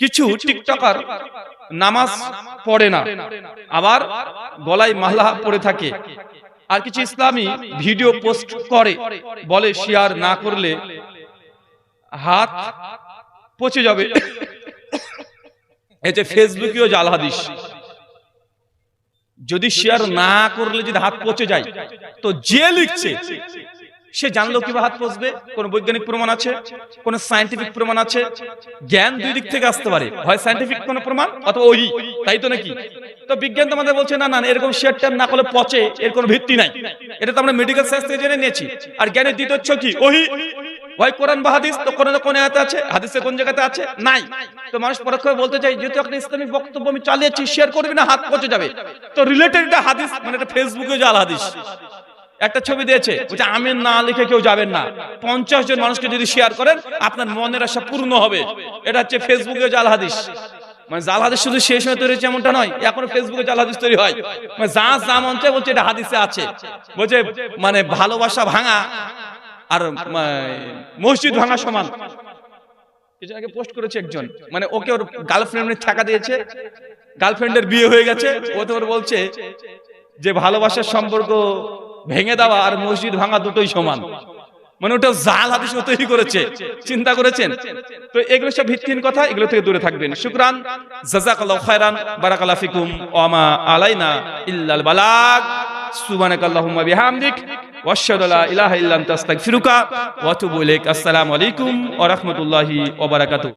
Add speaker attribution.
Speaker 1: কিছু টিকটকার নামাজ পড়ে না, আবার গলায় মালা পরে থাকে, আর কিছু ইসলামী ভিডিও পোস্ট করে, বলে শেয়ার না করলে হাত পচে যাবে। এই যে ফেসবুকেও জাল হাদিস, যদি শেয়ার না করলে যদি হাত পচে যায়, তো যে লিখছে সে জানলো কিভাবে হাত পচবে? কোন বৈজ্ঞানিক প্রমাণ আছে? কোন সায়েন্টিফিক প্রমাণ আছে? জ্ঞান দুই দিক থেকে আসতে পারে, হয় সায়েন্টিফিক কোন প্রমাণ অথবা ওই, তাই তো নাকি? তো বিজ্ঞান তো আমাদের বলছে না না এরকম শেয়ার টেয়ার না করলে পচে, এর কোনো ভিত্তি নাই। এটা তো আমরা মেডিকেল সায়েন্স থেকে জেনে নিয়েছি। আর জ্ঞানের দ্বিতীয় উৎস কি? ওহী। হয় কোরআন বা হাদিস, তো কোন আয়াতে আছে? হাদিসে কোন জায়গাতে আছে? নাই। তো মানুষ পরোক্ষভাবে বলতে চাই, যেহেতু একটা ইসলামিক বক্তব্য আমি চালিয়েছি, শেয়ার করবি না, হাত পচে যাবে। তো রিলেটেড একটা হাদিস, মানে এটা ফেসবুকে জাল হাদিস। একটা ছবি দিয়েছে, বলছে আমিন না লিখে কেউ যাবেন না, 50 জন মানুষকে যদি শেয়ার করেন আপনার মনের আশা পূর্ণ হবে। এটা হচ্ছে ফেসবুকে জাল হাদিস। মানে জাল হাদিস শুধু শেষ হয়ে তৈরি হচ্ছে এমনটা নয়, এখন ফেসবুকে জাল হাদিস তৈরি হয়। মানে যা মন চায় বলছে এটা হাদিসে আছে। বলছে মানে ভালোবাসা ভাঙা আর মসজিদ ভাঙা সমান। কিছু আগে পোস্ট করেছে একজন, মানে ওকে ওর গার্লফ্রেন্ডের টাকা দিয়েছে, গার্লফ্রেন্ডের বিয়ে হয়ে গেছে, ও তো ওর বলছে যে ভালোবাসার সম্পর্ক ভেঙে দেওয়া আর মসজিদ ভাঙা দুটোই সমান। মানে ওটা জাল হাদিস তৈরি করেছে, চিন্তা করেছেন? তো এগুলো সব ভিত্তিহীন কথা, এগুলো থেকে দূরে থাকবেন। শুকরান, জাযাকাল্লাহু খায়রান, বারাকাল্লাহু ফিকুম, ওয়া মা আলাইনা ইল্লাল বালাগ। সুবহানাকাল্লাহুম্মা বিহামদিক, ওয়া আশহাদু লা ইলাহা ইল্লা আনতা আস্তাগফিরুকা ওয়া আতুবু ইলাইক। আসসালামু আলাইকুম ওয়া রাহমাতুল্লাহি ওয়া বারাকাতুহু।